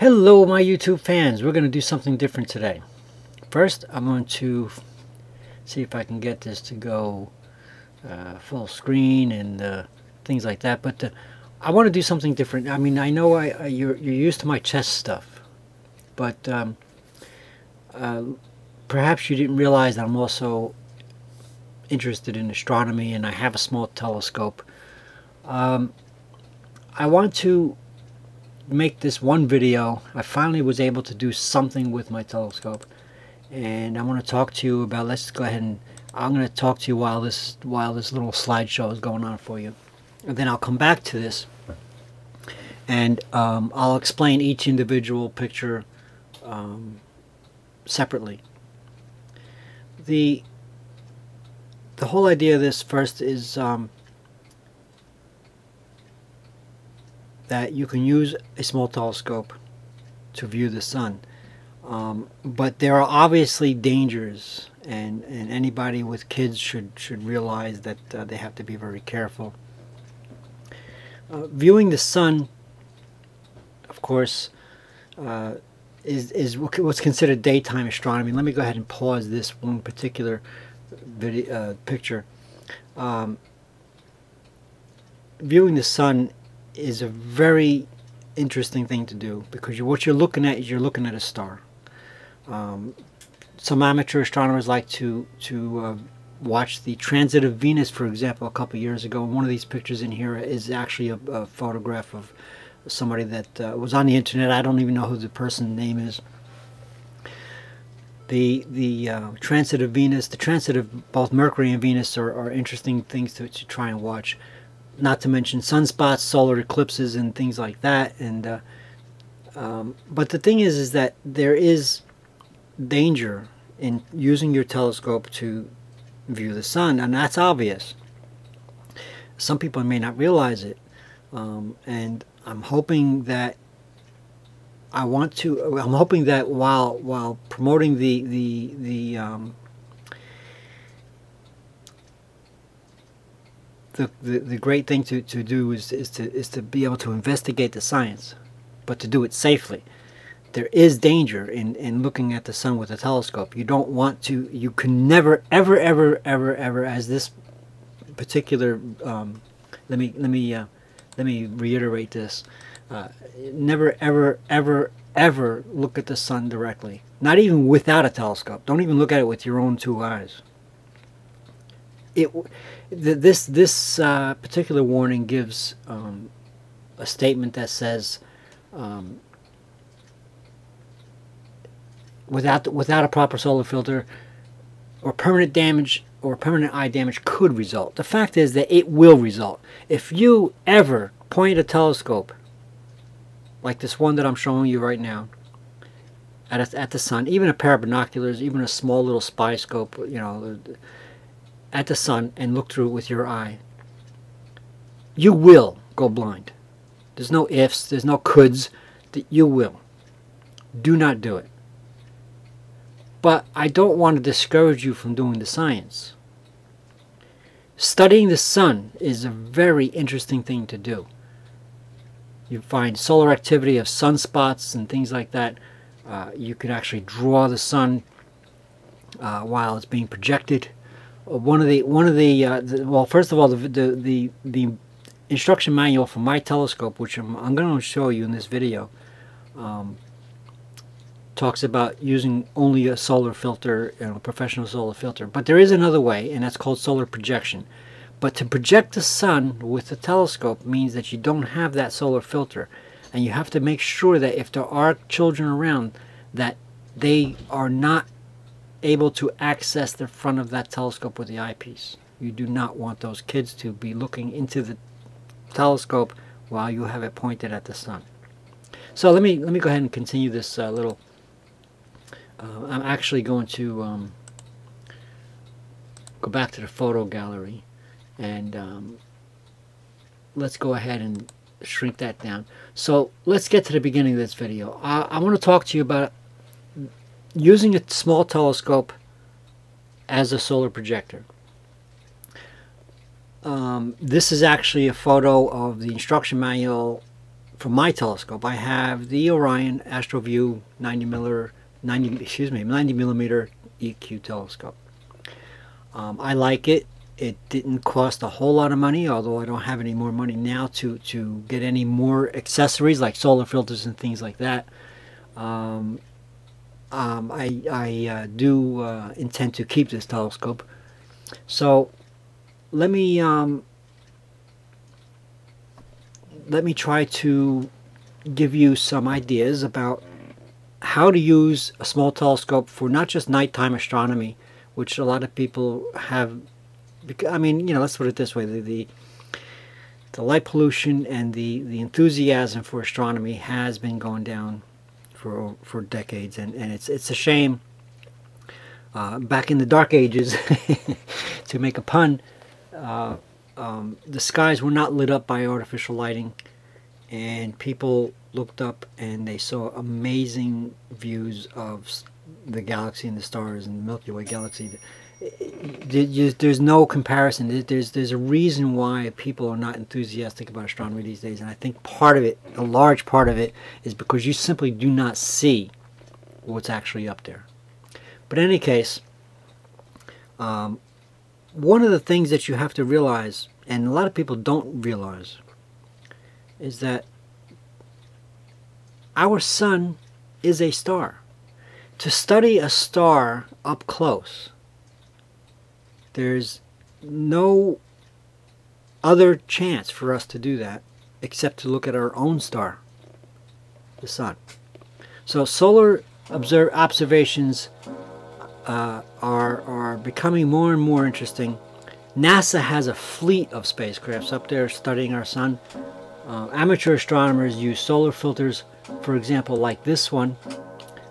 Hello my YouTube fans, we're going to do something different today. First I'm going to see if I can get this to go full screen and things like that, but I want to do something different. I mean, I know you're used to my chess stuff, but perhaps you didn't realize that I'm also interested in astronomy and I have a small telescope. I want to make this one video. I finally was able to do something with my telescope, and I want to talk to you about. Let's go ahead and I'm going to talk to you while this little slideshow is going on for you, and then I'll come back to this and I'll explain each individual picture separately. The whole idea of this first is that you can use a small telescope to view the sun, but there are obviously dangers, and anybody with kids should realize that they have to be very careful. Viewing the sun, of course, is what's considered daytime astronomy. Let me go ahead and pause this one particular picture. Viewing the sun is a very interesting thing to do, because what you're looking at is you're looking at a star. Some amateur astronomers like to watch the transit of Venus, for example. A couple of years ago, one of these pictures in here is actually a photograph of somebody that was on the internet. I don't even know who the person's name is. The transit of Venus, the transit of both Mercury and Venus are interesting things to try and watch. Not to mention sunspots, solar eclipses, and things like that. And but the thing is that there is danger in using your telescope to view the sun, and that's obvious. Some people may not realize it, and I'm hoping that I'm hoping that while promoting the great thing to do is to be able to investigate the science, but to do it safely. There is danger in looking at the sun with a telescope. You don't want to. You can never, ever, as this particular. Let me reiterate this. Never, ever look at the sun directly. Not even without a telescope. Don't even look at it with your own two eyes. This particular warning gives a statement that says without a proper solar filter, or permanent damage or permanent eye damage could result. The fact is that it will result. If you ever point a telescope like this one that I'm showing you right now at the sun, even a pair of binoculars, even a small little spy scope, you know, at the sun, and look through it with your eye, you will go blind. There's no ifs, there's no coulds, that you will. Do not do it. But I don't want to discourage you from doing the science. Studying the sun is a very interesting thing to do. You find solar activity of sunspots and things like that. You can actually draw the sun while it's being projected. Well, first of all, the instruction manual for my telescope, which I'm going to show you in this video, talks about using only a solar filter, a professional solar filter. But there is another way, and that's called solar projection. But to project the sun with a telescope means that you don't have that solar filter, and you have to make sure that if there are children around, that they are not able to access the front of that telescope with the eyepiece. You do not want those kids to be looking into the telescope while you have it pointed at the sun. So let me go ahead and continue this little. I'm actually going to go back to the photo gallery, and let's go ahead and shrink that down. So let's get to the beginning of this video. I want to talk to you about using a small telescope as a solar projector. This is actually a photo of the instruction manual for my telescope, I have the Orion AstroView 90 millimeter EQ telescope. I like it. It didn't cost a whole lot of money, although I don't have any more money now to get any more accessories like solar filters and things like that. I do intend to keep this telescope. So let me try to give you some ideas about how to use a small telescope for not just nighttime astronomy, which a lot of people have. I mean, you know, let's put it this way: the light pollution and the enthusiasm for astronomy has been going down for decades, and it's a shame. Back in the dark ages, to make a pun, the skies were not lit up by artificial lighting, and people looked up and they saw amazing views of the galaxy and the stars and the Milky Way galaxy. There's no comparison. There's a reason why people are not enthusiastic about astronomy these days, and I think part of it, a large part of it, is because you simply do not see what's actually up there. But in any case, one of the things that you have to realize, and a lot of people don't realize, is that our sun is a star. To study a star up close, there's no other chance for us to do that except to look at our own star, the sun. So solar observations are becoming more and more interesting. NASA has a fleet of spacecrafts up there studying our sun. Amateur astronomers use solar filters, for example, like this one.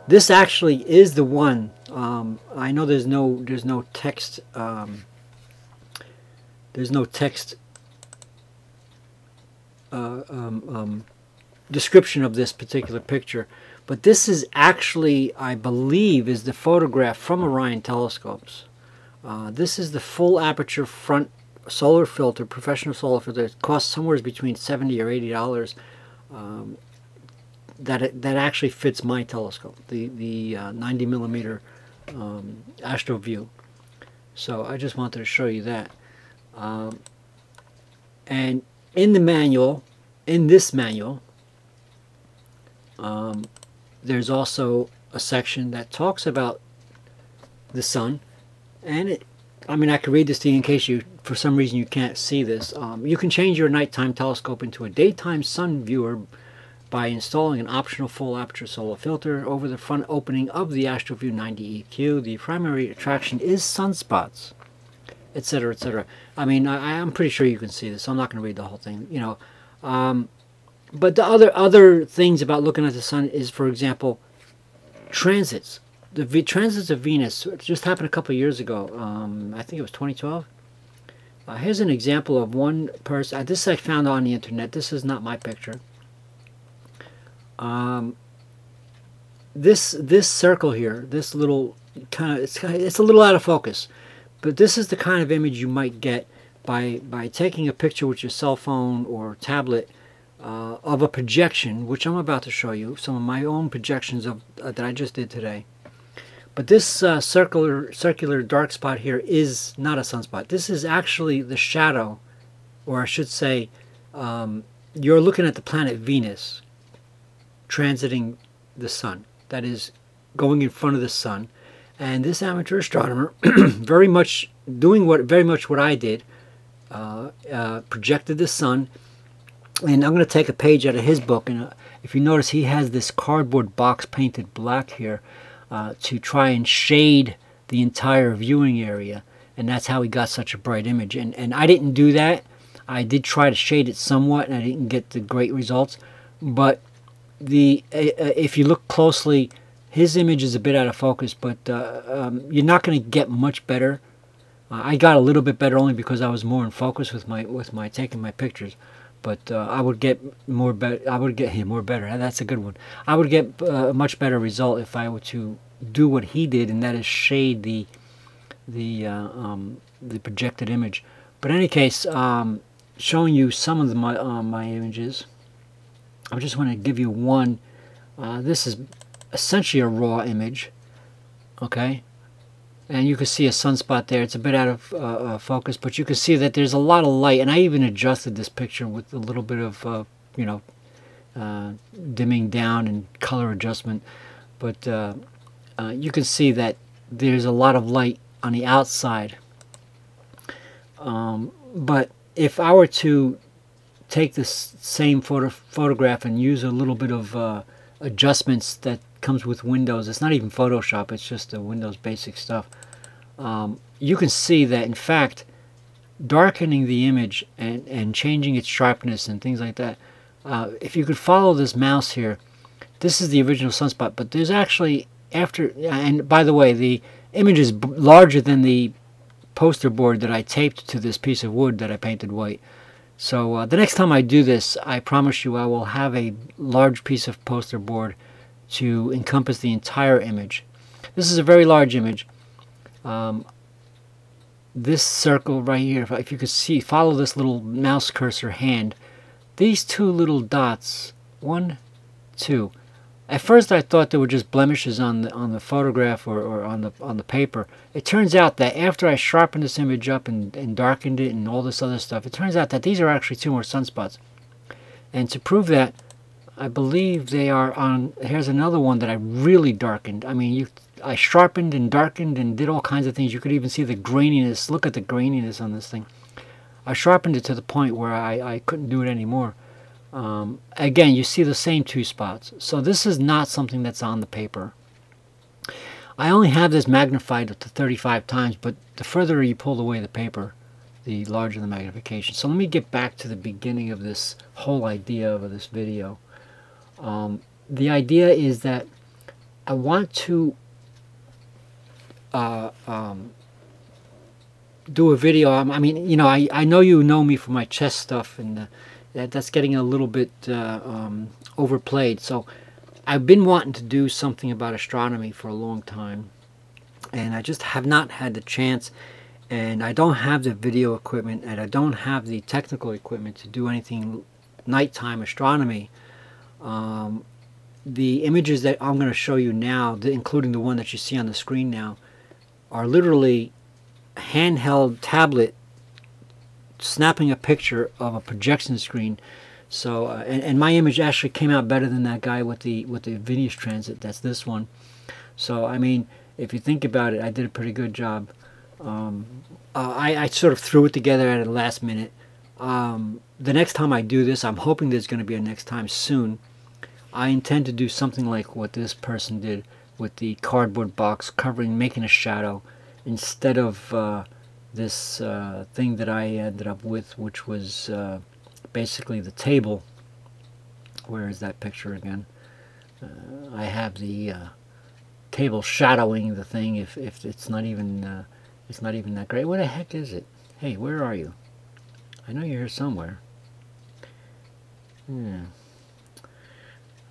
This actually is the one. I know there's no text. There's no text description of this particular picture, but this is actually, I believe, is the photograph from Orion telescopes. This is the full aperture front solar filter, professional solar filter. It costs somewhere between $70 or $80. That actually fits my telescope, the 90 millimeter AstroView. So I just wanted to show you that. And in the manual, in this manual, there's also a section that talks about the sun, and I mean, I could read this to you in case you, for some reason, you can't see this. You can change your nighttime telescope into a daytime sun viewer by installing an optional full aperture solar filter over the front opening of the AstroView 90 EQ. The primary attraction is sunspots, etc., etc. I mean, I'm pretty sure you can see this, so I'm not going to read the whole thing, you know. But the other things about looking at the sun is, for example, transits. The transits of Venus just happened a couple of years ago. I think it was 2012. Here's an example of one person. This I found on the internet. This is not my picture. This circle here, this little it's a little out of focus, but this is the kind of image you might get by taking a picture with your cell phone or tablet of a projection, which I'm about to show you, some of my own projections of that I just did today. But this circular dark spot here is not a sunspot. This is actually the shadow, or I should say, you're looking at the planet Venus transiting the sun. That is going in front of the sun. And this amateur astronomer, very much what I did, projected the sun. And I'm going to take a page out of his book, and if you notice, he has this cardboard box painted black here to try and shade the entire viewing area, and that's how he got such a bright image. And I didn't do that. I did try to shade it somewhat, and I didn't get the great results. But if you look closely, his image is a bit out of focus, but you're not going to get much better. I got a little bit better only because I was more in focus with my taking my pictures. But I would get more better. I would get more better. That's a good one. I would get a much better result if I were to do what he did, and that is shade the projected image. But in any case, showing you some of my images. I just want to give you one. This is essentially a raw image, okay? And you can see a sunspot there. It's a bit out of focus, but you can see that there's a lot of light. And I even adjusted this picture with a little bit of, you know, dimming down and color adjustment. But you can see that there's a lot of light on the outside. But if I were to take this same photograph and use a little bit of adjustments that comes with Windows, it's not even Photoshop, it's just the Windows basic stuff, you can see that in fact darkening the image and changing its sharpness and things like that, if you could follow this mouse here, this is the original sunspot, but there's actually after, and by the way, the image is larger than the poster board that I taped to this piece of wood that I painted white. So the next time I do this, I promise you I will have a large piece of poster board to encompass the entire image. This is a very large image. This circle right here, if you could see, follow this little mouse cursor hand, these two little dots, 1, 2. At first I thought they were just blemishes on the photograph or on the paper. It turns out that after I sharpened this image up and darkened it and all this other stuff, it turns out that these are actually 2 more sunspots. And to prove that, I believe they are on, here's another one that I really darkened. I mean, I sharpened and darkened and did all kinds of things. You could even see the graininess. Look at the graininess on this thing. I sharpened it to the point where I couldn't do it anymore. Again, you see the same 2 spots. So this is not something that's on the paper. I only have this magnified up to 35 times, but the further you pull away the paper, the larger the magnification. So let me get back to the beginning of this whole idea of this video. The idea is that I want to do a video. I mean, you know, I know you know me for my chess stuff, and that's getting a little bit overplayed. So I've been wanting to do something about astronomy for a long time, and I just have not had the chance, and I don't have the video equipment, and I don't have the technical equipment to do anything nighttime astronomy. The images that I'm going to show you now, including the one that you see on the screen now, are literally handheld tablet snapping a picture of a projection screen. So and my image actually came out better than that guy with the Venus transit. That's this one. So I mean, if you think about it, I did a pretty good job. I sort of threw it together at the last minute. The next time I do this, I'm hoping there's going to be a next time soon. I intend to do something like what this person did with the cardboard box covering, making a shadow, instead of this thing that I ended up with, which was basically the table. Where is that picture again? I have the table shadowing the thing. If it's not even that great. What the heck is it? Hey, where are you? I know you're here somewhere. Yeah.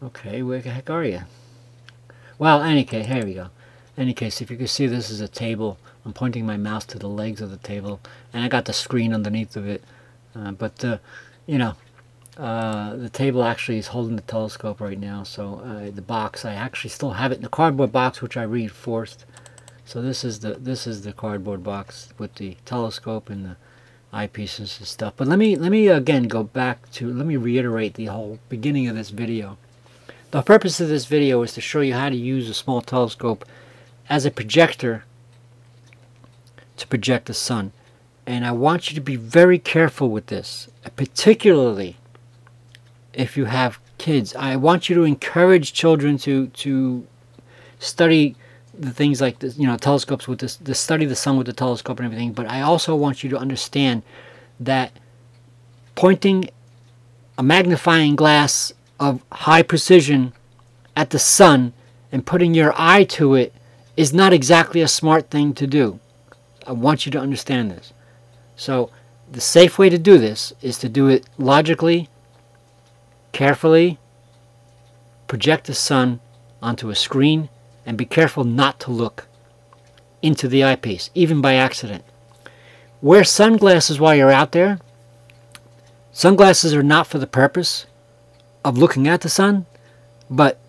Okay, where the heck are you? Well, any case, here we go. Any case, if you can see, this is a table. I'm pointing my mouse to the legs of the table, and I got the screen underneath of it. You know, the table actually is holding the telescope right now. So the box, I actually still have it in the cardboard box, which I reinforced. So this is the cardboard box with the telescope and the eyepieces and stuff. But let me again go back to, let me reiterate the whole beginning of this video. The purpose of this video is to show you how to use a small telescope as a projector to project the sun. And I want you to be very careful with this, particularly if you have kids. I want you to encourage children to study the things like this, you know, telescopes with this, to study the sun with the telescope and everything. But I also want you to understand that pointing a magnifying glass of high precision at the sun and putting your eye to it is not exactly a smart thing to do. I want you to understand this. So the safe way to do this is to do it logically, carefully, project the sun onto a screen, and be careful not to look into the eyepiece, even by accident. Wear sunglasses while you're out there. Sunglasses are not for the purpose of looking at the sun, but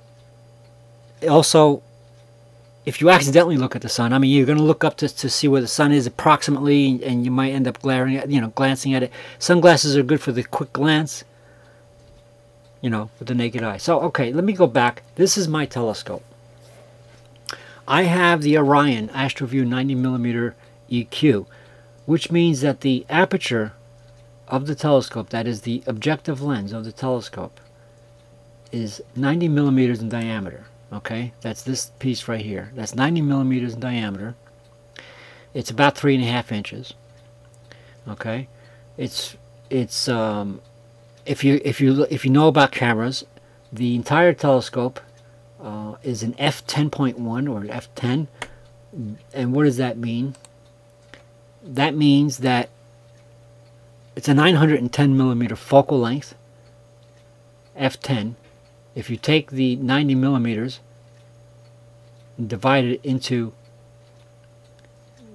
also if you accidentally look at the sun, I mean, you're going to look up to see where the sun is approximately, and you might end up glaring at, glancing at it. Sunglasses are good for the quick glance, with the naked eye. So, okay, let me go back. This is my telescope. I have the Orion AstroView 90mm EQ, which means that the aperture of the telescope, that is the objective lens of the telescope, is 90 millimeters in diameter. Okay, that's this piece right here. That's 90 millimeters in diameter. It's about 3.5 inches. Okay, it's if you know about cameras, the entire telescope is an f10.1 or f10. And what does that mean? That means that it's a 910 millimeter focal length, f10. If you take the 90 millimeters and divide it into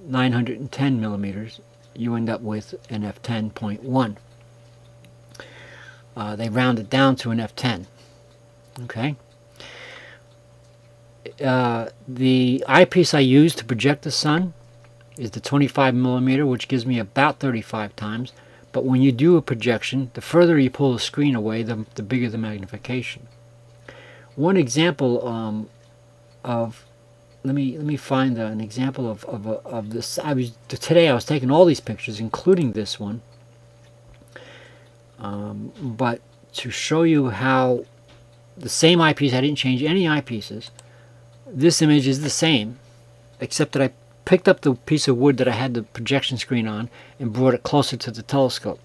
910 millimeters, you end up with an f10.1. They round it down to an f10. Okay. The eyepiece I use to project the sun is the 25 millimeter, which gives me about 35 times. But when you do a projection, the further you pull the screen away, the bigger the magnification. One example of let me find an example of this. Today I was taking all these pictures, including this one, but to show you how the same eyepiece, I didn't change any eyepieces. This image is the same, except that I picked up the piece of wood that I had the projection screen on and brought it closer to the telescope.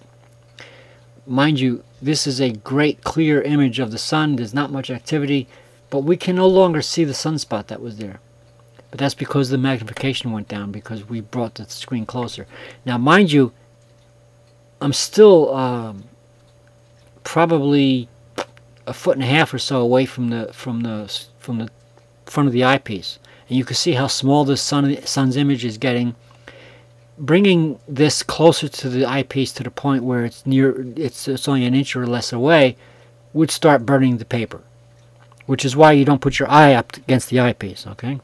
Mind you, this is a great clear image of the sun. There's not much activity, but we can no longer see the sunspot that was there. But that's because the magnification went down, because we brought the screen closer. Now, mind you, I'm still probably 1.5 feet or so away from the front of the eyepiece, and you can see how small this sun's image is getting. Bringing this closer to the eyepiece to the point where it's only an inch or less away would start burning the paper, which is why you don't put your eye up against the eyepiece. Okay.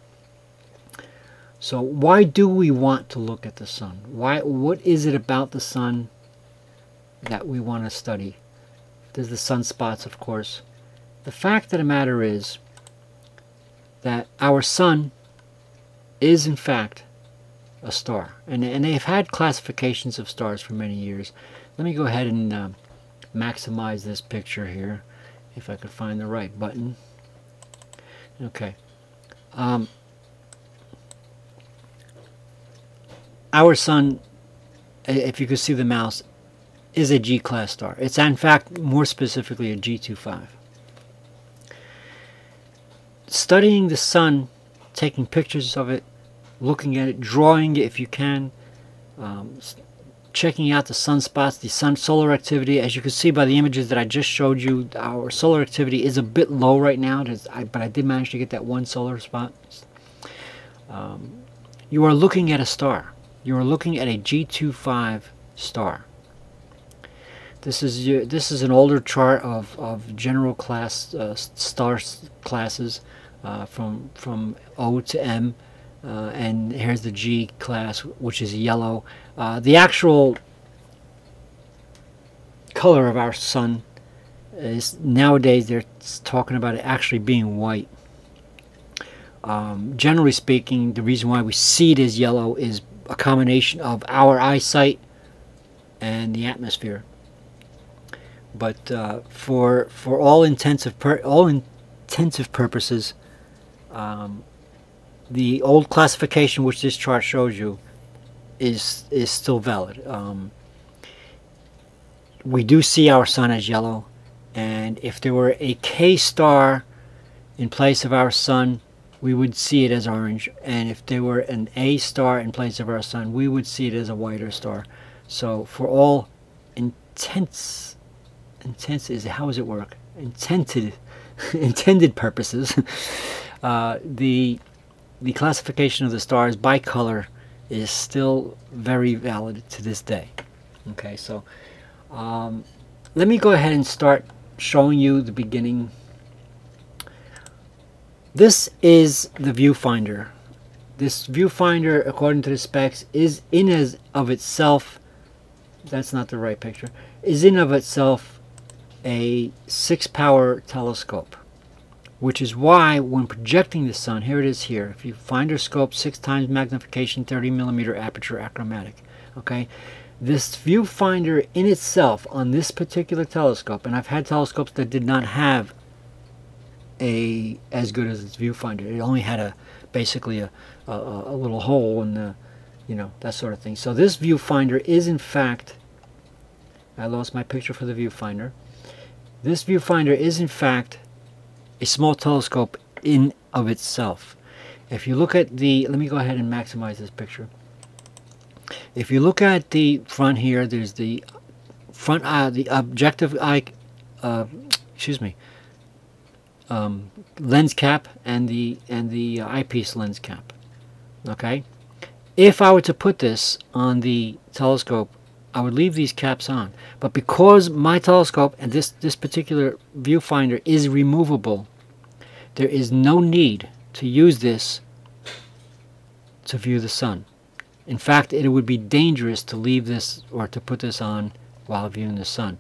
So why do we want to look at the sun? What is it about the sun that we want to study? There's the sunspots, of course. The fact of the matter is that our sun is in fact a star, and they've had classifications of stars for many years. Let me go ahead and maximize this picture here, if I could find the right button. Okay. Our sun, if you could see the mouse, is a G-class star. It's in fact more specifically a G25. Studying the sun, taking pictures of it, looking at it, drawing it if you can, checking out the sunspots, the solar activity. As you can see by the images that I just showed you, our solar activity is a bit low right now, but I did manage to get that one solar spot. You are looking at a star. You are looking at a G25 star. This is an older chart of general class star classes from O to M. And here's the G class, which is yellow. The actual color of our sun is, nowadays they're talking about it actually being white. Generally speaking, the reason why we see it as yellow is a combination of our eyesight and the atmosphere. But for all intensive purposes, the old classification, which this chart shows you, is still valid. We do see our sun as yellow, and if there were a K star in place of our sun, we would see it as orange, and if there were an A star in place of our sun, we would see it as a whiter star. So for all intents is, how does it work? Intended purposes, the classification of the stars by color is still very valid to this day. Okay, so let me go ahead and start showing you the beginning. This is the viewfinder. This viewfinder, according to the specs, is in as of itself, that's not the right picture, is in of itself a 6-power telescope, which is why when projecting the sun, here it is here, if you find your scope, 6 times magnification, 30mm aperture, achromatic, okay? This viewfinder in itself on this particular telescope, and I've had telescopes that did not have as good as its viewfinder. It only had basically a little hole in the, that sort of thing. So this viewfinder is in fact, I lost my picture for the viewfinder. This viewfinder is in fact a small telescope in of itself. If you look at the, let me go ahead and maximize this picture. If you look at the front here, there's the front the objective eye, lens cap and the eyepiece lens cap. Okay, if I were to put this on the telescope, I would leave these caps on. But because my telescope and this particular viewfinder is removable, there is no need to use this to view the sun. In fact, it would be dangerous to leave this or to put this on while viewing the sun.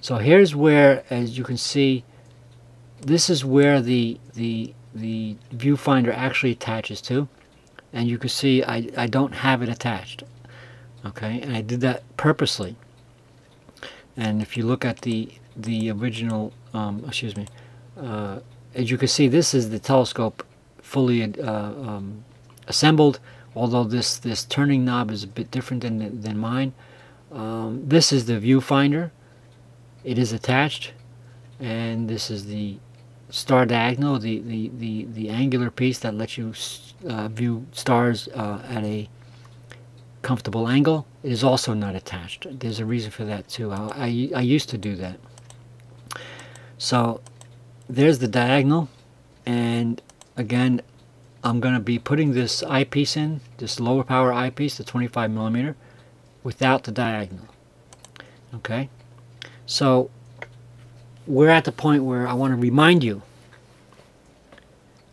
So here's where, as you can see, this is where the viewfinder actually attaches to, and you can see I don't have it attached. Okay, and I did that purposely. And if you look at the original, as you can see, this is the telescope fully assembled. Although this turning knob is a bit different than mine. This is the viewfinder. It is attached, and this is the star diagonal, the angular piece that lets you view stars at a comfortable angle. It is also not attached. There's a reason for that too. I used to do that. So there's the diagonal, and again, I'm going to be putting this eyepiece in, this lower power eyepiece, the 25mm, without the diagonal. Okay, so we're at the point where I want to remind you,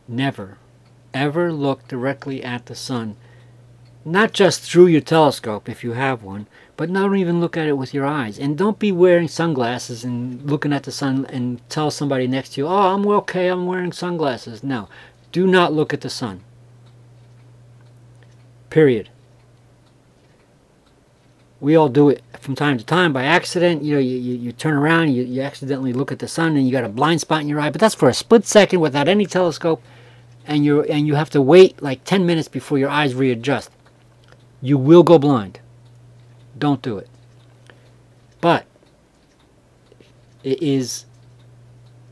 never ever look directly at the sun, not just through your telescope if you have one, but not even look at it with your eyes. And don't be wearing sunglasses and looking at the sun and tell somebody next to you, oh, I'm okay, I'm wearing sunglasses. No, do not look at the sun. Period. We all do it from time to time by accident. You turn around, you accidentally look at the sun, and you got a blind spot in your eye. But that's for a split second without any telescope, and you have to wait like 10 minutes before your eyes readjust. You will go blind. Don't do it. But it is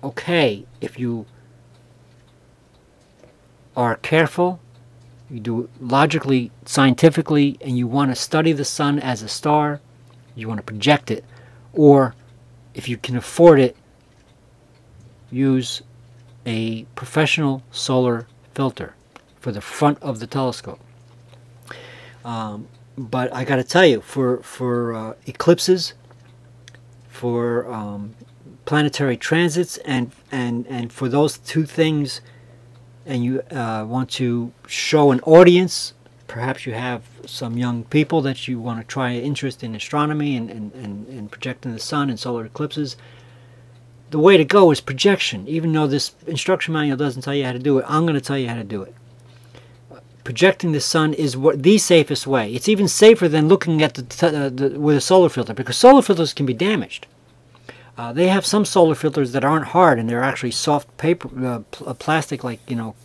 okay if you are careful, you do it logically, scientifically, and you want to study the sun as a star, you want to project it, or if you can afford it, use a professional solar filter for the front of the telescope. But I got to tell you, for eclipses, for planetary transits, and for those two things, and you want to show an audience, perhaps you have some young people that you want to try interest in astronomy and projecting the sun and solar eclipses, the way to go is projection. Even though this instruction manual doesn't tell you how to do it, I'm going to tell you how to do it. Projecting the sun is the safest way. It's even safer than looking at with a solar filter, because solar filters can be damaged. They have some solar filters that aren't hard, and they're actually soft paper, plastic, like,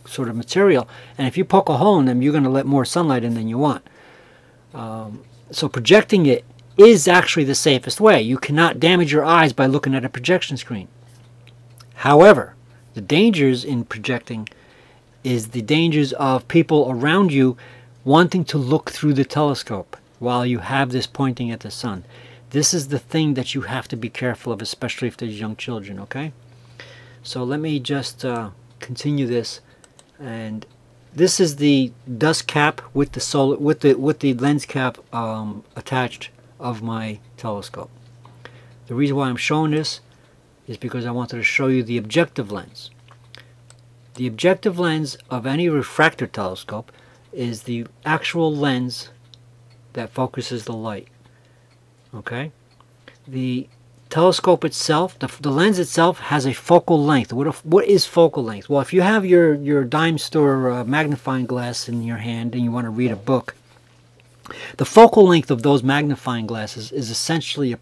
sort of material. And if you poke a hole in them, you're going to let more sunlight in than you want. So projecting it is actually the safest way. You cannot damage your eyes by looking at a projection screen. However, the dangers in projecting is the dangers of people around you wanting to look through the telescope while you have this pointing at the sun. This is the thing that you have to be careful of, especially if there's young children, okay? So let me just continue this. And this is the dust cap with the lens cap attached of my telescope. The reason why I'm showing this is because I wanted to show you the objective lens. The objective lens of any refractor telescope is the actual lens that focuses the light. Okay? The telescope itself, the lens itself has a focal length. What is focal length? Well, if you have your dime store magnifying glass in your hand and you want to read a book, the focal length of those magnifying glasses is essentially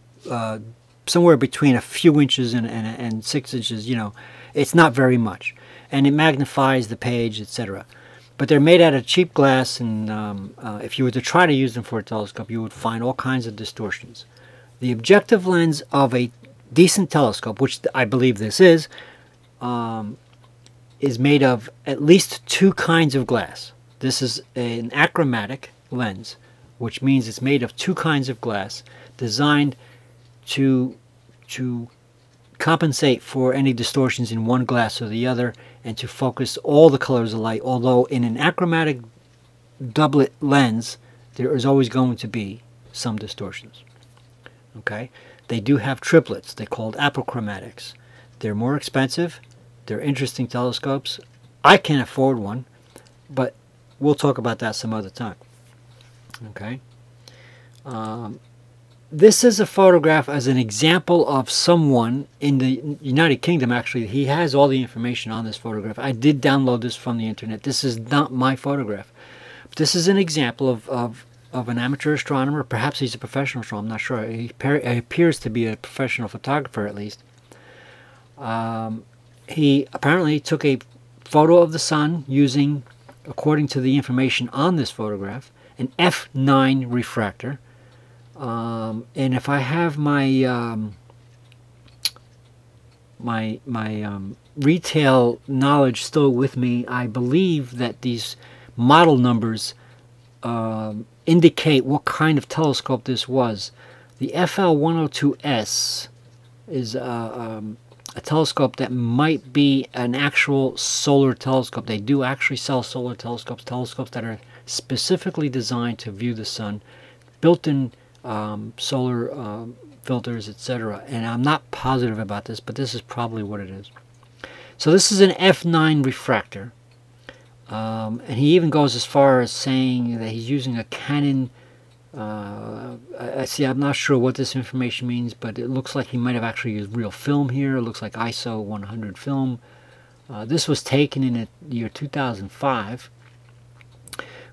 somewhere between a few inches and 6 inches. You know, it's not very much, and it magnifies the page, etc. But they're made out of cheap glass, and if you were to try to use them for a telescope, you would find all kinds of distortions. The objective lens of a decent telescope, which I believe this is made of at least 2 kinds of glass. This is an achromatic lens, which means it's made of 2 kinds of glass designed to compensate for any distortions in one glass or the other and to focus all the colors of light, although in an achromatic doublet lens there is always going to be some distortions. Okay? They do have triplets. They're called apochromatics. They're more expensive. They're interesting telescopes. I can't afford one, but we'll talk about that some other time. Okay? This is a photograph as an example of someone in the United Kingdom. Actually, he has all the information on this photograph. I did download this from the internet. This is not my photograph. But this is an example of an amateur astronomer. Perhaps he's a professional astronomer. I'm not sure. He appears to be a professional photographer, at least. He apparently took a photo of the sun using, according to the information on this photograph, an f9 refractor. And if I have my retail knowledge still with me, I believe that these model numbers indicate what kind of telescope this was. The FL102S is a telescope that might be an actual solar telescope. They do actually sell solar telescopes that are specifically designed to view the sun, built-in solar filters, etc. And I'm not positive about this, but this is probably what it is. So this is an f9 refractor. And he even goes as far as saying that he's using a Canon. I'm not sure what this information means, but it looks like he might have actually used real film here. It looks like ISO 100 film. This was taken in the year 2005.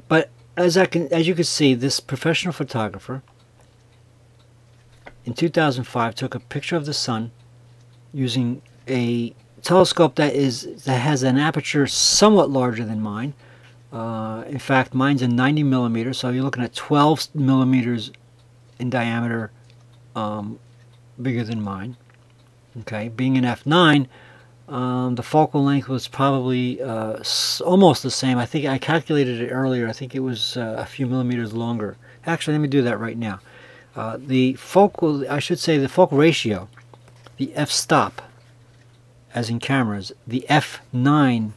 But as you can see, this professional photographer in 2005 took a picture of the sun using a telescope that has an aperture somewhat larger than mine. In fact, mine's a 90 millimeters, so you're looking at 12 millimeters in diameter, bigger than mine. Okay, being an f9, the focal length was probably almost the same. I think I calculated it earlier. I think it was a few millimeters longer. Actually, let me do that right now. The focal ratio, the f-stop, as in cameras, the f9.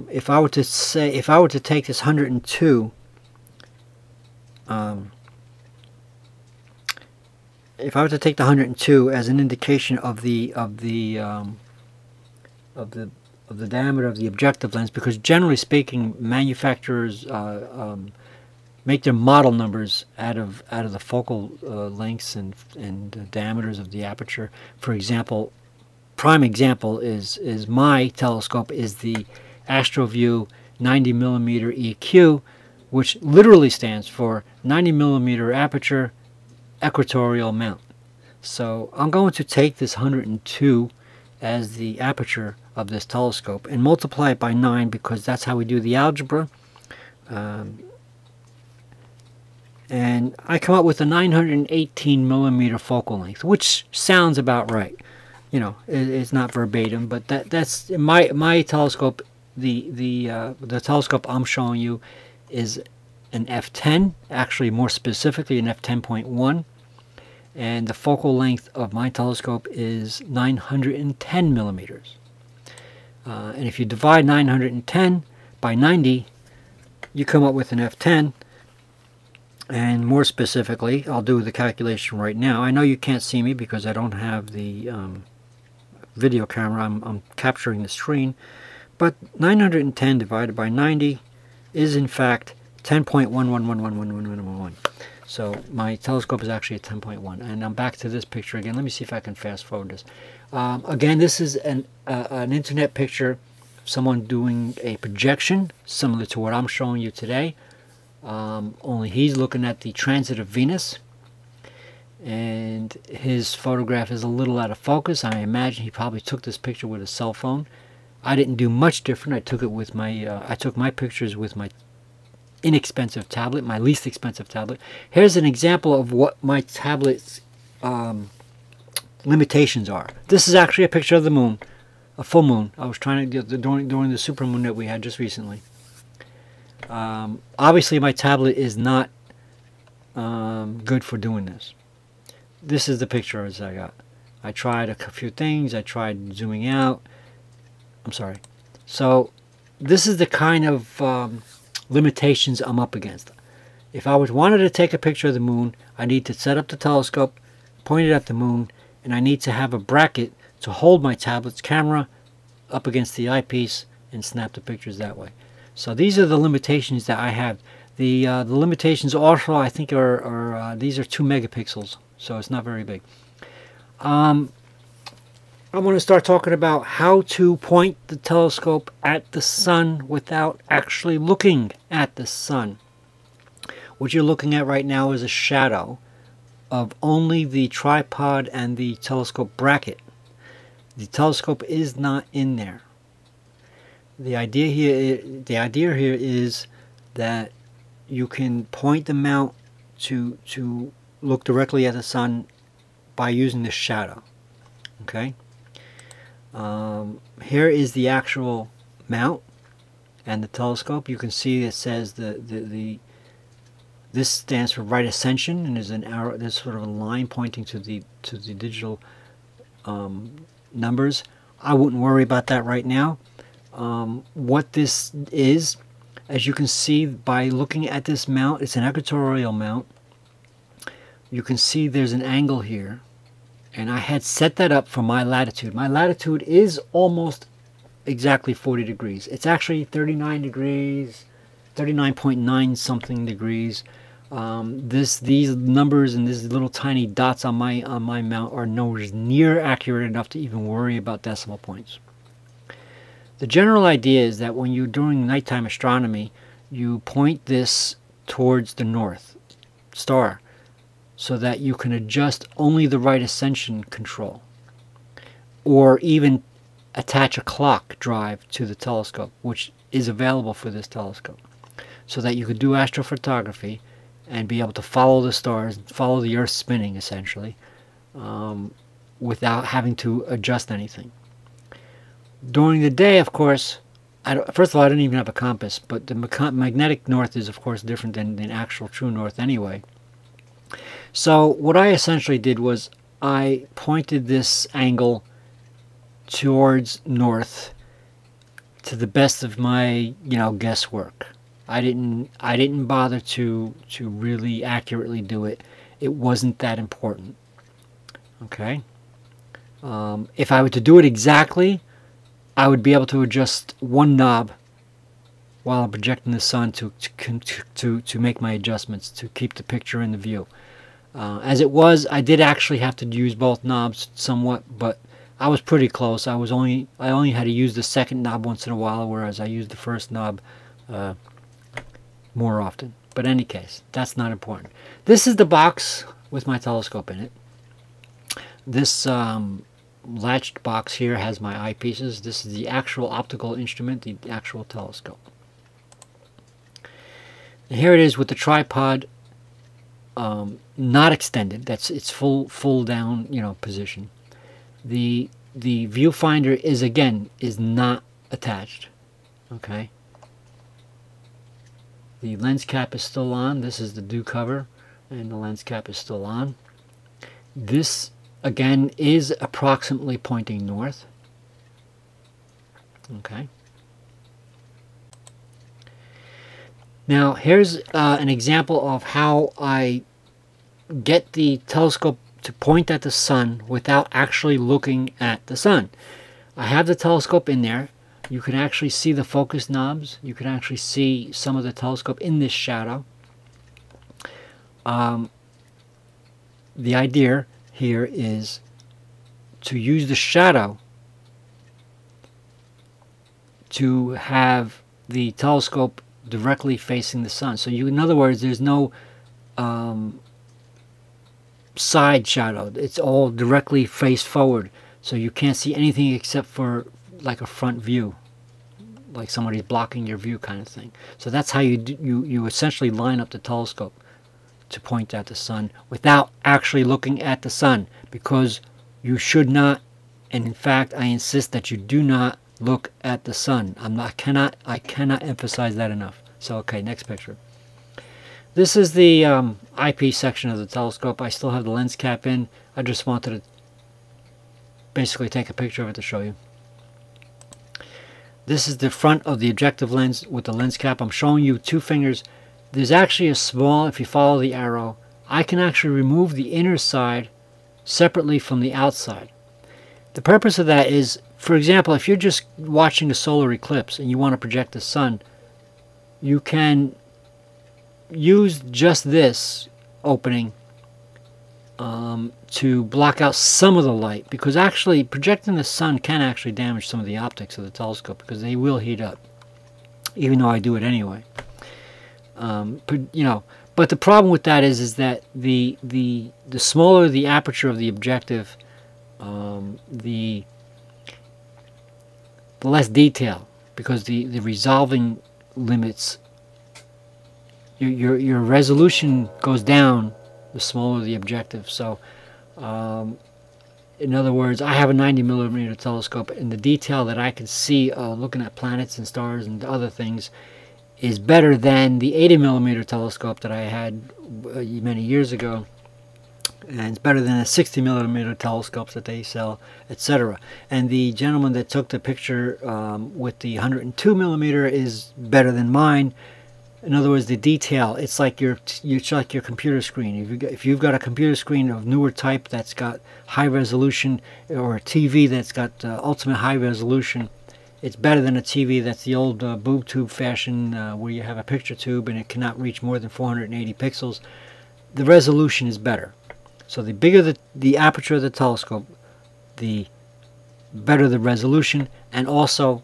If I were to take this 102, if I were to take the 102 as an indication of the diameter of the objective lens, because generally speaking, manufacturers make their model numbers out of the focal lengths and diameters of the aperture. For example, prime example is my telescope is the AstroView 90 millimeter EQ, which literally stands for 90 millimeter aperture, Equatorial Mount. So I'm going to take this 102 as the aperture of this telescope and multiply it by 9, because that's how we do the algebra. And I come up with a 918 millimeter focal length, which sounds about right. You know, it's not verbatim, but that's my telescope. The telescope I'm showing you is an f10, actually more specifically an f10.1, and the focal length of my telescope is 910 millimeters. And if you divide 910 by 90, you come up with an f10, And more specifically, I'll do the calculation right now. I know you can't see me because I don't have the video camera. I'm capturing the screen. But 910 divided by 90 is in fact 10.11111111. So my telescope is actually at 10.1. And I'm back to this picture again. Let me see if I can fast forward this. Again, this is an internet picture of someone doing a projection similar to what I'm showing you today. Only he's looking at the transit of Venus, and his photograph is a little out of focus. I imagine he probably took this picture with a cell phone. I didn't do much different. I took it with my I took my pictures with my inexpensive tablet, my least expensive tablet. Here's an example of what my tablet's limitations are. This is actually a picture of the moon, a full moon. I was trying to get during the supermoon that we had just recently. Obviously my tablet is not good for doing this. This is the picture as I got. I tried a few things. I tried zooming out. I'm sorry. So this is the kind of limitations I'm up against. If I wanted to take a picture of the moon, I need to set up the telescope, point it at the moon, and I need to have a bracket to hold my tablet's camera up against the eyepiece and snap the pictures that way. So these are the limitations that I have. The limitations also, I think, are these are 2 megapixels, so it's not very big. I'm going to start talking about how to point the telescope at the sun without actually looking at the sun. What you're looking at right now is a shadow of only the tripod and the telescope bracket. The telescope is not in there. The idea here is that you can point the mount to look directly at the sun by using the shadow. Okay. Here is the actual mount and the telescope. You can see it says this stands for right ascension, and there's an arrow. There's sort of a line pointing to the digital numbers. I wouldn't worry about that right now. What this is, as you can see by looking at this mount, it's an equatorial mount. You can see there's an angle here, and I had set that up for my latitude. My latitude is almost exactly 40 degrees. It's actually 39 degrees, 39.9 something degrees. These numbers and these little tiny dots on my mount are nowhere near accurate enough to even worry about decimal points. The general idea is that when you're doing nighttime astronomy, you point this towards the north star so that you can adjust only the right ascension control, or even attach a clock drive to the telescope, which is available for this telescope, so that you could do astrophotography and be able to follow the stars, follow the Earth spinning essentially, without having to adjust anything. During the day, of course, first of all, I didn't even have a compass, but the magnetic north is, of course, different than the actual true north anyway. So what I essentially did was I pointed this angle towards north to the best of my, guesswork. I didn't bother to really accurately do it. It wasn't that important. Okay. If I were to do it exactly, I would be able to adjust one knob while I'm projecting the sun to make my adjustments to keep the picture in the view. As it was, I did actually have to use both knobs somewhat, but I was pretty close. I only had to use the second knob once in a while, whereas I used the first knob more often. But in any case, that's not important. This is the box with my telescope in it. This latched box here has my eyepieces. This is the actual optical instrument, the actual telescope. And here it is with the tripod not extended. It's full down, position. The viewfinder is not attached. Okay. The lens cap is still on. This is the dew cover, and the lens cap is still on. This again is approximately pointing north. Okay. Now here's an example of how I get the telescope to point at the sun without actually looking at the sun. I have the telescope in there. You can actually see the focus knobs. You can actually see some of the telescope in this shadow. The idea here is to use the shadow to have the telescope directly facing the sun. So in other words, there's no side shadow. It's all directly faced forward. So you can't see anything except for like a front view, like somebody's blocking your view kind of thing. So that's how you essentially line up the telescope to point at the sun without actually looking at the sun, because you should not, and in fact I insist that you do not look at the sun. I cannot emphasize that enough. So okay, next picture. This is the eyepiece section of the telescope. I still have the lens cap in. I just wanted to basically take a picture of it to show you. This is the front of the objective lens with the lens cap. I'm showing you two fingers. There's actually a small, if you follow the arrow, I can actually remove the inner side separately from the outside. The purpose of that is, for example, if you're just watching a solar eclipse and you want to project the sun, you can use just this opening to block out some of the light, because actually projecting the sun can actually damage some of the optics of the telescope, because they will heat up, even though I do it anyway. But the problem with that is that the smaller the aperture of the objective, the less detail, because the resolving limits, your resolution goes down the smaller the objective. So in other words, I have a 90mm telescope, and the detail that I can see looking at planets and stars and other things is better than the 80mm telescope that I had many years ago, and it's better than the 60mm telescopes that they sell, etc. And the gentleman that took the picture with the 102mm is better than mine. In other words, the detail, it's like your computer screen. If you've got a computer screen of newer type that's got high resolution, or a TV that's got ultimate high resolution, it's better than a TV that's the old boob tube fashion, where you have a picture tube and it cannot reach more than 480 pixels. The resolution is better. So the bigger the aperture of the telescope, the better the resolution, and also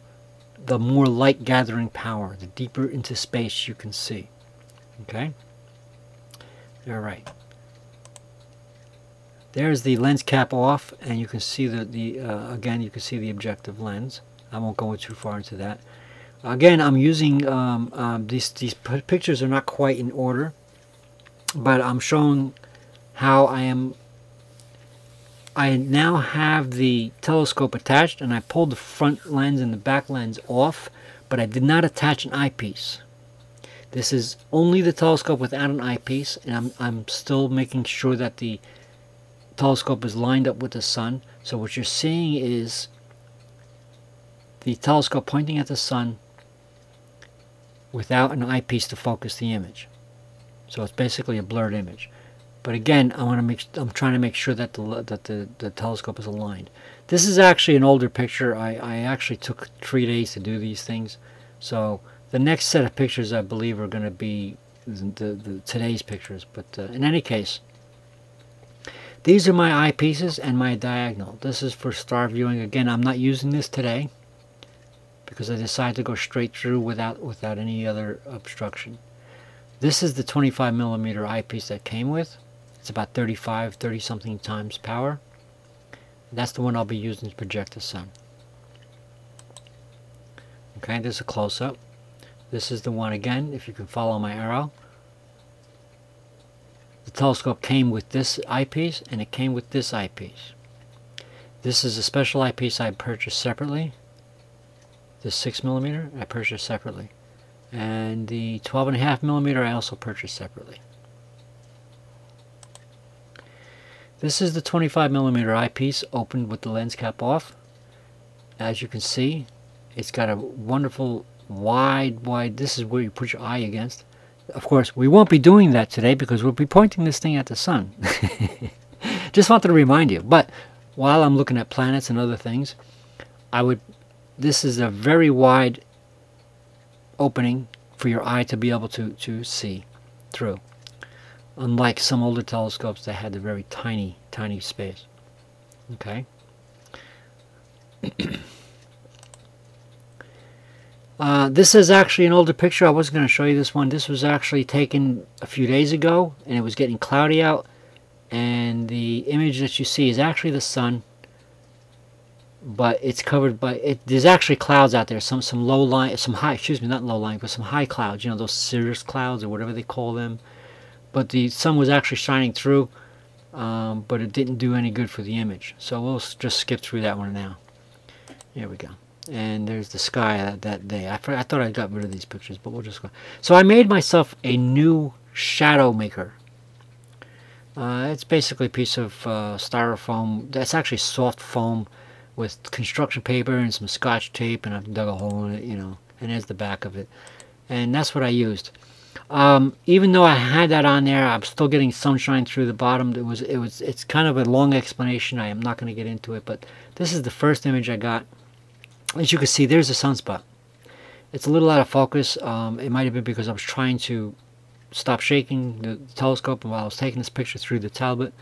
the more light gathering power, the deeper into space you can see. Okay? All right. There's the lens cap off, and you can see again, you can see the objective lens. I won't go too far into that. Again, I'm using these pictures are not quite in order, but I'm showing how I now have the telescope attached, and I pulled the front lens and the back lens off, but I did not attach an eyepiece. This is only the telescope without an eyepiece, and I'm still making sure that the telescope is lined up with the sun. So what you're seeing is the telescope pointing at the sun without an eyepiece to focus the image. So it's basically a blurred image. But again, I'm trying to make sure that the telescope is aligned. This is actually an older picture. I actually took 3 days to do these things. So the next set of pictures, I believe, are going to be today's pictures. But in any case, these are my eyepieces and my diagonal. This is for star viewing. Again, I'm not using this today because I decided to go straight through without any other obstruction. This is the 25mm eyepiece that came with. It's about 30 something times power. That's the one I'll be using to project the sun. Okay, this is a close-up. This is the one again, if you can follow my arrow. The telescope came with this eyepiece, and it came with this eyepiece. This is a special eyepiece I purchased separately. This 6mm I purchased separately. And the 12.5mm I also purchased separately. This is the 25mm eyepiece opened with the lens cap off. As you can see, it's got a wonderful wide, this is where you put your eye against. Of course, we won't be doing that today because we'll be pointing this thing at the sun. Just wanted to remind you. But while I'm looking at planets and other things, this is a very wide opening for your eye to be able to see through. Unlike some older telescopes that had a very tiny, tiny space. Okay. This is actually an older picture. I wasn't going to show you this one. This was actually taken a few days ago, and it was getting cloudy out. And the image that you see is actually the sun, but it's covered by it. There's actually clouds out there. Some low line, some high. Excuse me, not low line, but some high clouds. You know, those cirrus clouds or whatever they call them. But the sun was actually shining through, but it didn't do any good for the image. So we'll just skip through that one now. Here we go. And there's the sky that day. I thought I got rid of these pictures, but we'll just go. So I made myself a new shadow maker. It's basically a piece of styrofoam. That's actually soft foam with construction paper and some scotch tape, and I've dug a hole in it, you know, and there's the back of it. And that's what I used. Even though I had that on there, I'm still getting sunshine through the bottom. It's kind of a long explanation. I am not going to get into it, but this is the first image I got. As you can see, there's a sunspot. It's a little out of focus. It might have been because I was trying to stop shaking the telescope while I was taking this picture through the tablet.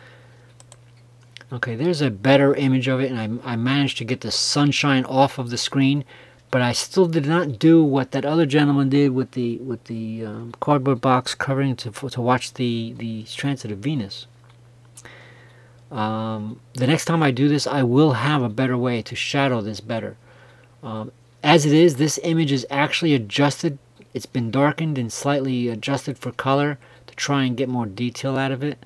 Okay, there's a better image of it, and I managed to get the sunshine off of the screen, but I still did not do what that other gentleman did with the cardboard box covering to watch the transit of Venus. The next time I do this, I will have a better way to shadow this better. As it is, this image is actually adjusted. It's been darkened and slightly adjusted for color to try and get more detail out of it,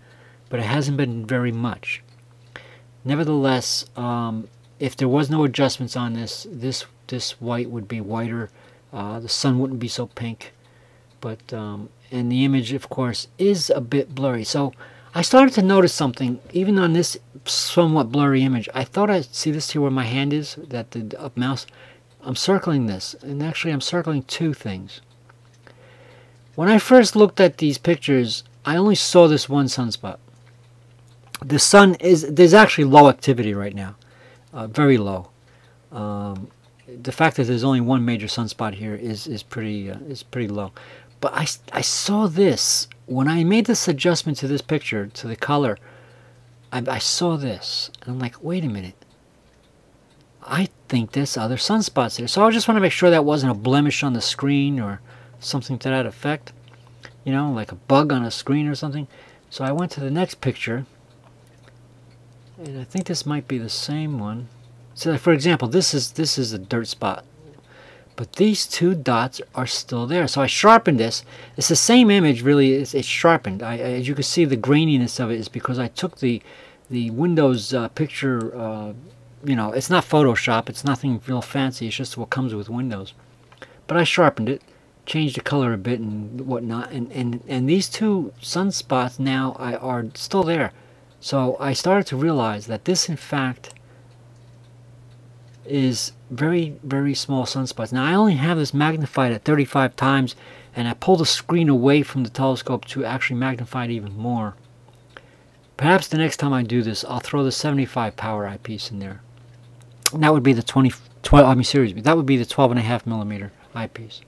but it hasn't been very much. Nevertheless, if there was no adjustments on this white would be whiter. The sun wouldn't be so pink, but and the image, of course, is a bit blurry. So I started to notice something, even on this somewhat blurry image. I thought I see this here where my hand is, that the up mouse. I'm circling this, and actually I'm circling two things. When I first looked at these pictures, I only saw this one sunspot. The sun there's actually low activity right now, very low. The fact that there's only one major sunspot here is pretty low. But I saw this when I made this adjustment to this picture, to the color. I saw this, and I'm like, wait a minute. I think there's other sunspots there. So I just want to make sure that wasn't a blemish on the screen or something to that effect. You know, like a bug on a screen or something. So I went to the next picture, and I think this might be the same one. So, for example, this is a dirt spot, but these two dots are still there. So I sharpened this. It's the same image, really. It's sharpened. As you can see, the graininess of it is because I took the Windows picture. You know, it's not Photoshop. It's nothing real fancy. It's just what comes with Windows. But I sharpened it, changed the color a bit and whatnot, and these two sunspots now are still there. So I started to realize that this, in fact, is very, very small sunspots. Now I only have this magnified at 35 times, and I pulled the screen away from the telescope to actually magnify it even more. Perhaps the next time I do this, I'll throw the 75 power eyepiece in there. And that would be the 12.5 millimeter eyepiece.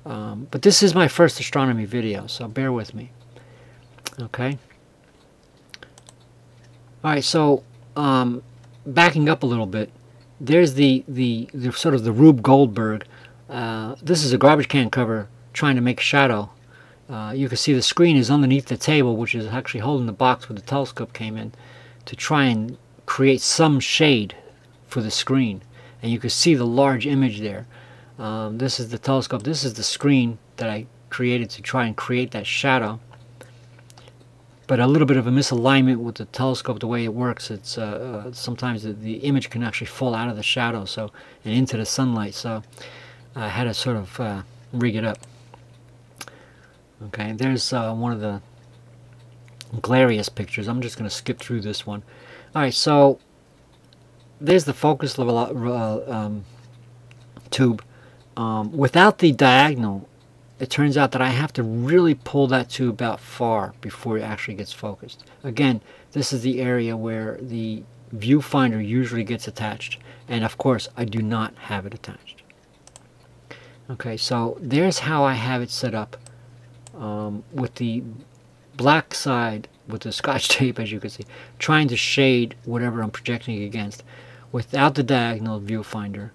But this is my first astronomy video, so bear with me. Okay. All right. So backing up a little bit, there's the sort of the Rube Goldberg. This is a garbage can cover trying to make a shadow. You can see the screen is underneath the table, which is actually holding the box where the telescope came in, to try and create some shade for the screen. And you can see the large image there. This is the telescope. This is the screen that I created to try and create that shadow. But a little bit of a misalignment with the telescope, the way it works. It's sometimes the image can actually fall out of the shadow, so and into the sunlight. So I had to sort of rig it up. Okay, there's one of the glariest pictures. I'm just going to skip through this one. All right, so there's the focus level tube. Without the diagonal it turns out that I have to really pull that tube out far before it actually gets focused. Again, this is the area where the viewfinder usually gets attached, and of course I do not have it attached. Okay, so there's how I have it set up, with the black side with the Scotch tape, as you can see, trying to shade whatever I'm projecting against without the diagonal viewfinder.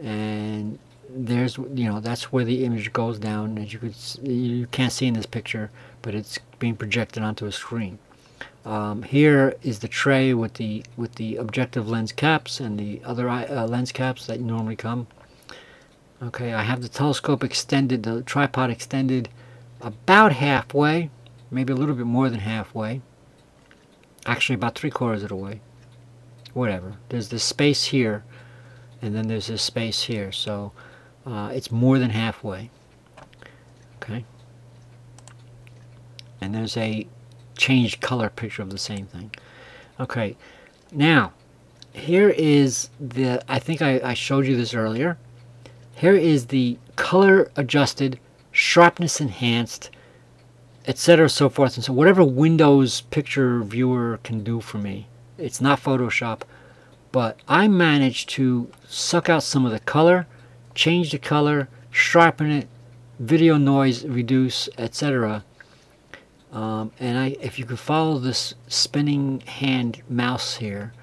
And there's, that's where the image goes down, as you can't see in this picture, but it's being projected onto a screen. Here is the tray with the objective lens caps and the other lens caps that normally come. Okay, I have the telescope extended, the tripod extended about halfway, maybe a little bit more than halfway. Actually, about 3/4 of the way. Whatever. There's this space here, and then there's this space here, so it's more than halfway. Okay. And there's a changed color picture of the same thing. Okay. Now, here is the, I think I showed you this earlier. Here is the color adjusted, sharpness enhanced, etc., so forth and so whatever Windows picture viewer can do for me. It's not Photoshop, but I managed to suck out some of the color, change the color, sharpen it, video noise reduce, etc. And if you could follow this spinning hand mouse here,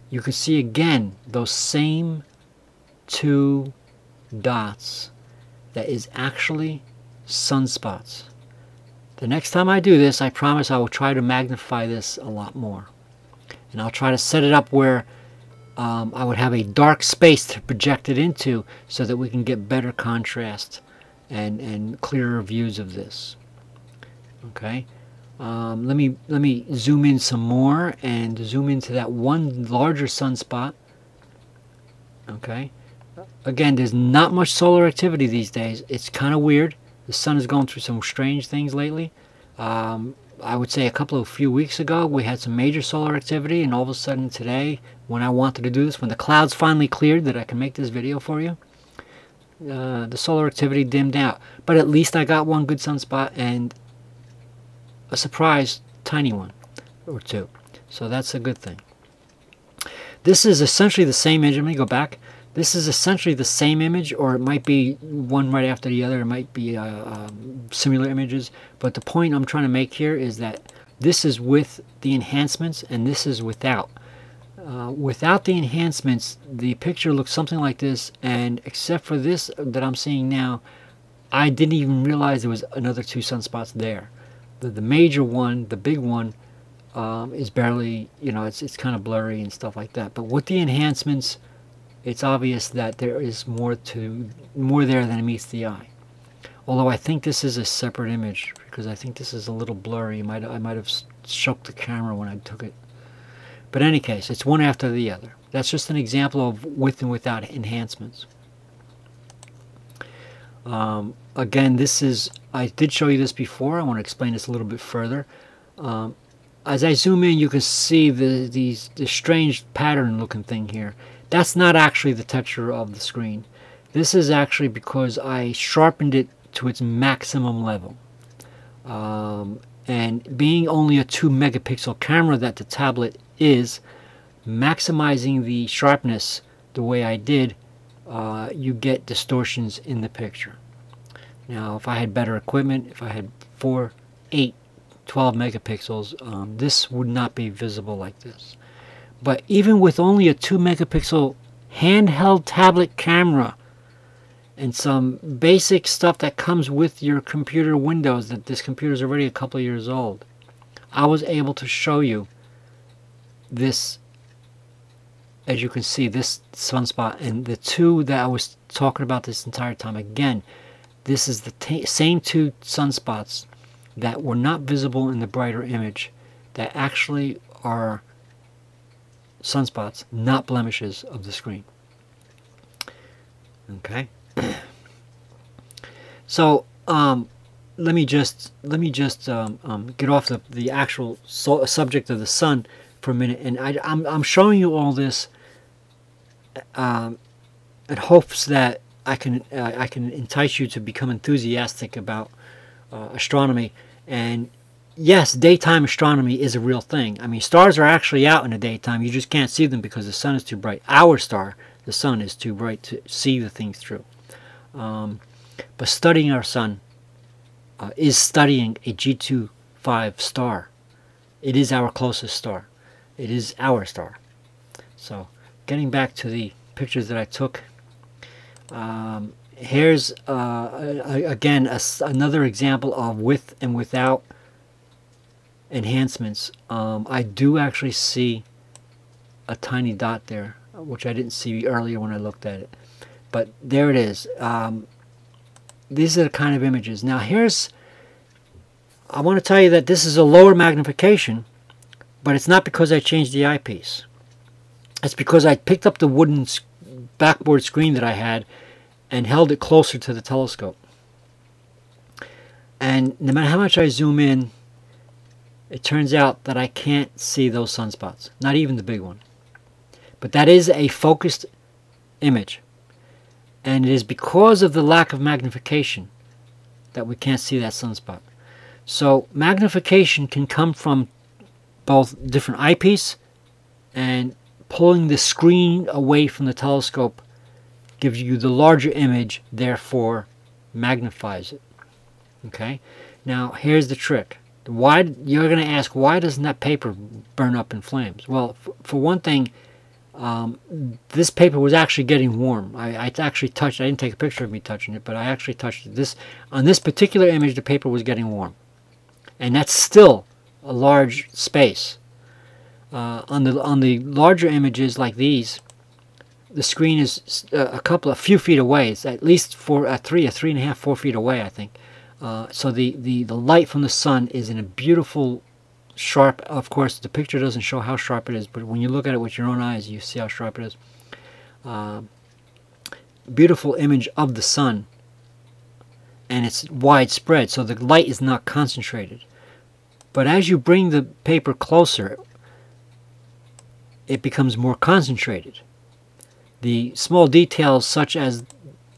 you can see again those same two dots. That is actually sunspots. The next time I do this, I promise I will try to magnify this a lot more. And I'll try to set it up where I would have a dark space to project it into so that we can get better contrast and clearer views of this. Okay. Let me zoom in some more and zoom into that one larger sunspot. Okay. Again, there's not much solar activity these days. It's kind of weird. The sun is going through some strange things lately. I would say a few weeks ago we had some major solar activity, and all of a sudden today, when I wanted to do this, when the clouds finally cleared that I can make this video for you, the solar activity dimmed out. But at least I got one good sunspot and a surprise tiny one or two. So that's a good thing. This is essentially the same image. Let me go back. This is essentially the same image, or it might be one right after the other. It might be similar images. But the point I'm trying to make here is that this is with the enhancements and this is without. Without the enhancements, the picture looks something like this, and except for this that I'm seeing now, I didn't even realize there was another two sunspots there. The major one, the big one, is barely, it's kind of blurry and stuff like that. But with the enhancements, it's obvious that there is more there than meets the eye. Although I think this is a separate image, because I think this is a little blurry. I might have shook the camera when I took it. But in any case, it's one after the other. That's just an example of with and without enhancements. Again, I did show you this before. I want to explain this a little bit further. As I zoom in, you can see the strange pattern looking thing here. That's not actually the texture of the screen. This is actually because I sharpened it to its maximum level. And being only a 2 megapixel camera that the tablet is, maximizing the sharpness the way I did, you get distortions in the picture. Now, if I had better equipment, if I had 4, 8, 12 megapixels, this would not be visible like this. But even with only a 2 megapixel handheld tablet camera and some basic stuff that comes with your computer Windows, that this computer is already a couple of years old, I was able to show you this, as you can see, this sunspot, and the two that I was talking about this entire time. Again, this is the same two sunspots that were not visible in the brighter image, that actually are sunspots, not blemishes of the screen. Okay. So let me just get off the actual subject of the sun for a minute, and I'm showing you all this in hopes that I can entice you to become enthusiastic about astronomy. And yes, daytime astronomy is a real thing. I mean, stars are actually out in the daytime. You just can't see them because the sun is too bright. Our star, the sun, is too bright to see the things through. But studying our sun is studying a G25 star. It is our closest star. It is our star. So, getting back to the pictures that I took, here's again another example of with and without enhancements. I do actually see a tiny dot there, which I didn't see earlier when I looked at it. But there it is. These are the kind of images. Now I want to tell you that this is a lower magnification, but it's not because I changed the eyepiece. It's because I picked up the wooden backboard screen that I had and held it closer to the telescope. And no matter how much I zoom in, it turns out that I can't see those sunspots, not even the big one. But that is a focused image. And it is because of the lack of magnification that we can't see that sunspot. So magnification can come from both different eyepiece, and pulling the screen away from the telescope gives you the larger image, therefore magnifies it. Okay? Now here's the trick. Why, you're going to ask, why doesn't that paper burn up in flames? Well, for one thing, this paper was actually getting warm. I actually touched, I didn't take a picture of me touching it, but I actually touched it. On this particular image, the paper was getting warm. And that's still a large space. On the larger images like these, the screen is a few feet away. It's at least 3.5, 4 feet away, I think. So the light from the sun is in a beautiful, sharp, of course the picture doesn't show how sharp it is, but when you look at it with your own eyes, you see how sharp it is. Beautiful image of the sun, and it's widespread, so the light is not concentrated. But as you bring the paper closer, it becomes more concentrated. The small details, such as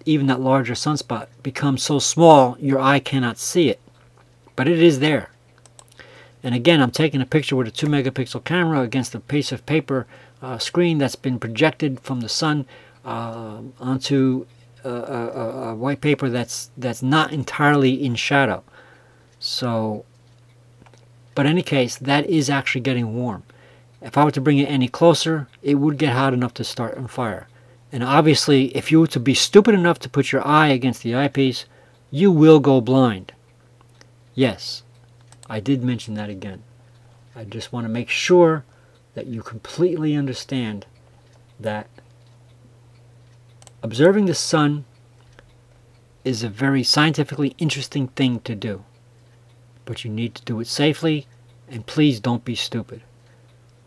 even that larger sunspot, become so small your eye cannot see it, but it is there. And again, I'm taking a picture with a 2 megapixel camera against a piece of paper screen that's been projected from the sun onto a white paper that's not entirely in shadow. So, but in any case, that is actually getting warm. If I were to bring it any closer, it would get hot enough to start on fire. And obviously, if you were to be stupid enough to put your eye against the eyepiece, you will go blind. Yes, I did mention that again. I just want to make sure that you completely understand that observing the sun is a very scientifically interesting thing to do. But you need to do it safely, and please don't be stupid.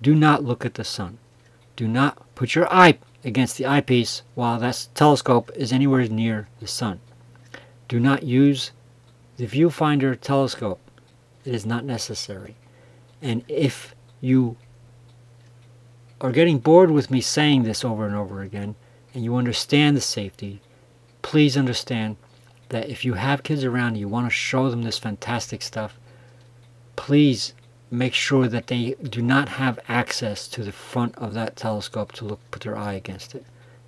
Do not look at the sun. Do not put your eye against the eyepiece while that telescope is anywhere near the sun. Do not use the Viewfinder telescope. It is not necessary. And if you are getting bored with me saying this over and over again, and you understand the safety, please understand that if you have kids around and you want to show them this fantastic stuff, please make sure that they do not have access to the front of that telescope to put their eye against it.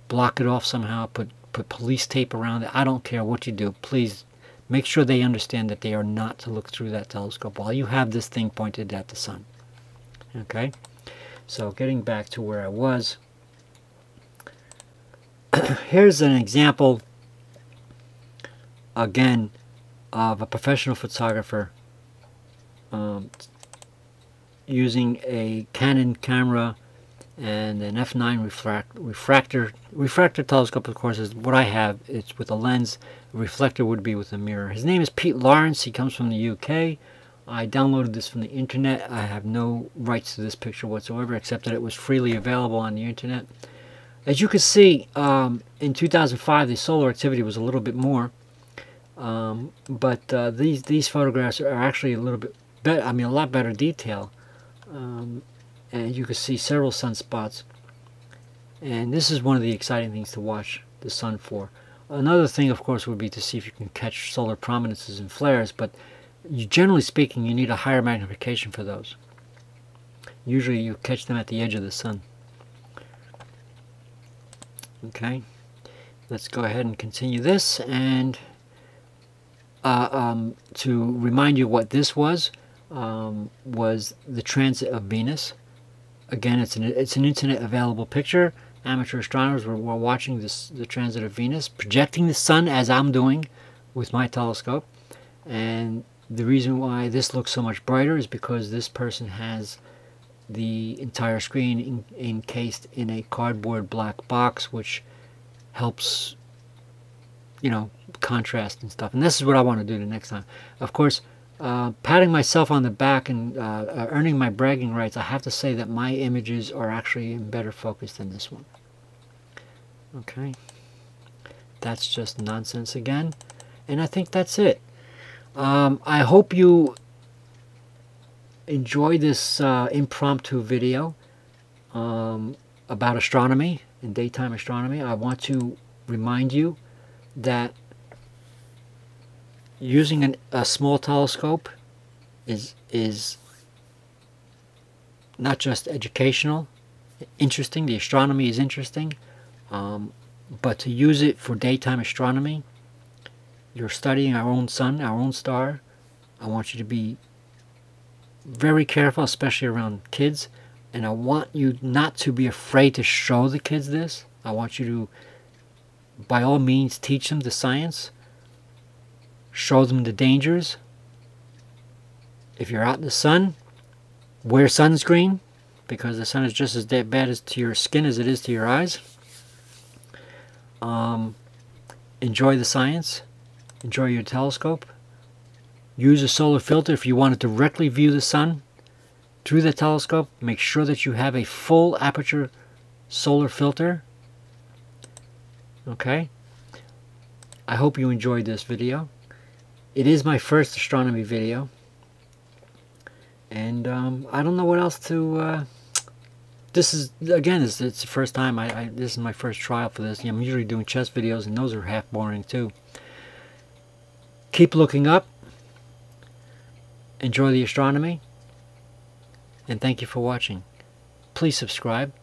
Block it off somehow, put police tape around it. I don't care what you do. Please make sure they understand that they are not to look through that telescope while you have this thing pointed at the sun. Okay? So getting back to where I was, here's an example again of a professional photographer using a Canon camera and an f9 refractor telescope. Of course, is what I have. It's with a lens. A reflector would be with a mirror. His name is Pete Lawrence. He comes from the UK. I downloaded this from the internet. I have no rights to this picture whatsoever, except that it was freely available on the internet. As you can see, in 2005 the solar activity was a little bit more, but these photographs are actually a little bit better. I mean, a lot better detail, and you can see several sunspots. And this is one of the exciting things to watch the sun for. Another thing, of course, would be to see if you can catch solar prominences and flares, but generally speaking, you need a higher magnification for those. Usually you catch them at the edge of the sun. Okay, let's go ahead and continue this. And to remind you what this was the transit of Venus. Again, it's an internet available picture. Amateur astronomers were watching the transit of Venus, projecting the sun as I'm doing with my telescope. And the reason why this looks so much brighter is because this person has the entire screen encased in a cardboard black box, which helps, you know, contrast and stuff. And this is what I want to do the next time. Of course, patting myself on the back and earning my bragging rights, I have to say that my images are actually in better focus than this one. Okay, that's just nonsense again, and I think that's it. I hope you enjoy this impromptu video about astronomy and daytime astronomy. I want to remind you that using a small telescope is not just educational, interesting. The astronomy is interesting, but to use it for daytime astronomy, you're studying our own sun, our own star. I want you to be very careful, especially around kids, and I want you not to be afraid to show the kids this. I want you to, by all means, teach them the science. Show them the dangers. If you're out in the sun, wear sunscreen, because the sun is just as bad as to your skin as it is to your eyes. Enjoy the science. Enjoy your telescope. Use a solar filter if you want to directly view the sun through the telescope. Make sure that you have a full aperture solar filter. Okay? I hope you enjoyed this video. It is my first astronomy video, and I don't know what else to. This is, again, it's the first time. This is my first trial for this. I'm usually doing chess videos, and those are half boring too. Keep looking up. Enjoy the astronomy, and thank you for watching. Please subscribe.